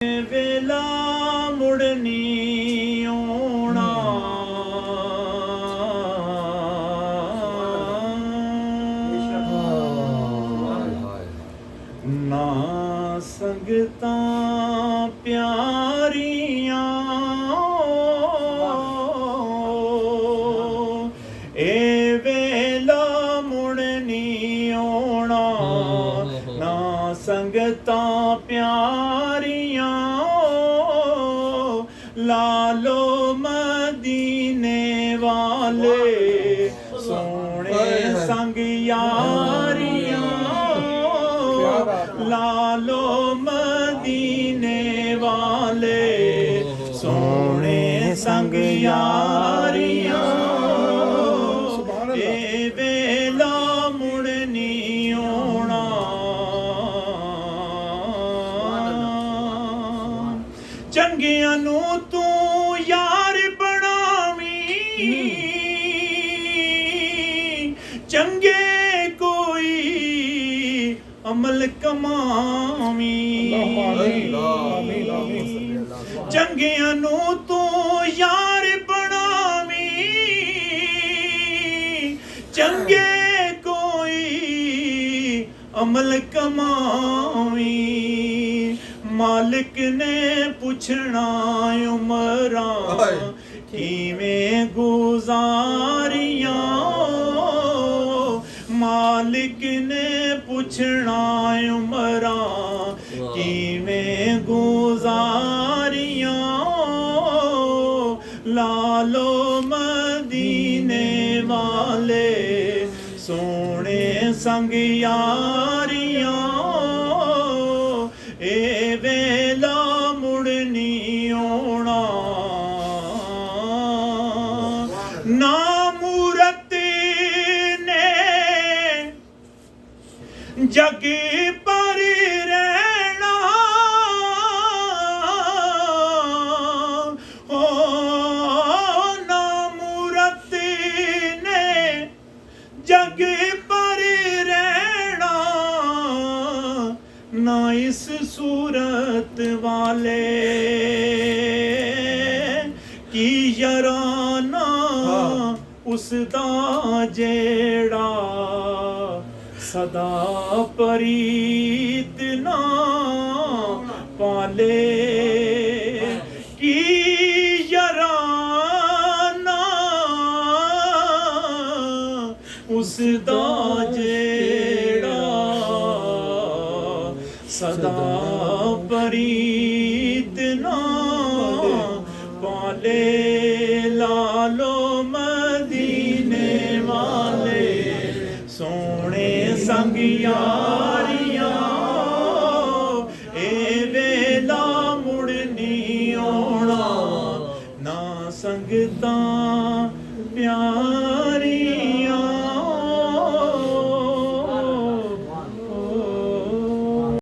ਵੇਲਾ ਮੁੜਨੀ ਆਉਣਾ ਨਾ ਸੰਗਤਾਂ ਪਿਆਰੀਆਂ ਇਹ ਵੇਲਾ ਮੁੜਨੀ ਆਉਣਾ ਨਾ ਸੰਗਤਾਂ ਪਿਆਰੀਆਂ ਲਾਲੋ ਮਦੀਨੇ ਵਾਲੇ ਸੋਹਣੇ ਸੰਗ ਯਾਰੀਆਂ ਲਾਲੋ ਮਦੀਨੇ ਵਾਲੇ ਸੋਹਣੇ ਸੰਗ ਯਾਰੀਆਂ ਇਹ ਵੇਲਾ ਮੁੜਨੀ ਆਉਣਾ ਚੰਗਿਆਂ ਨੂੰ ਤੂੰ ਯਾਰ ਬਣਾਵੀਂ ਚੰਗੇ ਕੋਈ ਅਮਲ ਕਮਾਵੀਂ ਚੰਗਿਆਂ ਨੂੰ ਤੂੰ ਯਾਰ ਬਣਾਵੀਂ ਚੰਗੇ ਕੋਈ ਅਮਲ ਕਮਾਵੀਂ ਮਾਲਿਕ ਨੇ ਪੁੱਛਣਾ ਉਮਰਾਂ ਕਿਵੇਂ ਗੁਜ਼ਾਰੀਆਂ ਮਾਲਿਕ ਨੇ ਪੁੱਛਣਾ ਉਮਰਾਂ ਕਿਵੇਂ ਗੁਜ਼ਾਰੀਆਂ ਲਾਲੋ ਮਦੀਨੇ ਵਾਲੇ ਸੋਹਣੇ ਸੰਗ ਯਾਰੀਆਂ ਇਹ ਵੇਲਾ ਮੁੜਨੀ ਆਉਣਾ ਨਾ ਮੂਰਤ ਨੇ ਜਗ ਪਰ ਰਹਿਣਾ ਨਾ ਮੂਰਤ ਨੇ ਜਗ ਪਰ ਰਹਿਣਾ ਨਾ ਇਸ ਸੂਰਤ ਵਾਲੇ ਕੀ ਯਾਰਾਨਾ ਉਸ ਦਾ ਜਿਹੜਾ ਸਦਾ ਪ੍ਰੀਤ ਨਾ ਪਾਲੇ ਕੀ ਯਾਰਾਨਾ ਉਸ ਦਾ ਜਿਹੜਾ ਸਦਾ ਪ੍ਰੀਤ ਨਾ ਪਾਲੇ ਲਾਲੋ ਮਦੀਨੇ ਵਾਲੇ ਸੋਹਣੇ ਸੰਗ ਯਾਰੀਆਂ ਇਹ ਵੇਲਾ ਮੁੜਨੀ ਆਉਣਾ ਨਾ ਸੰਗ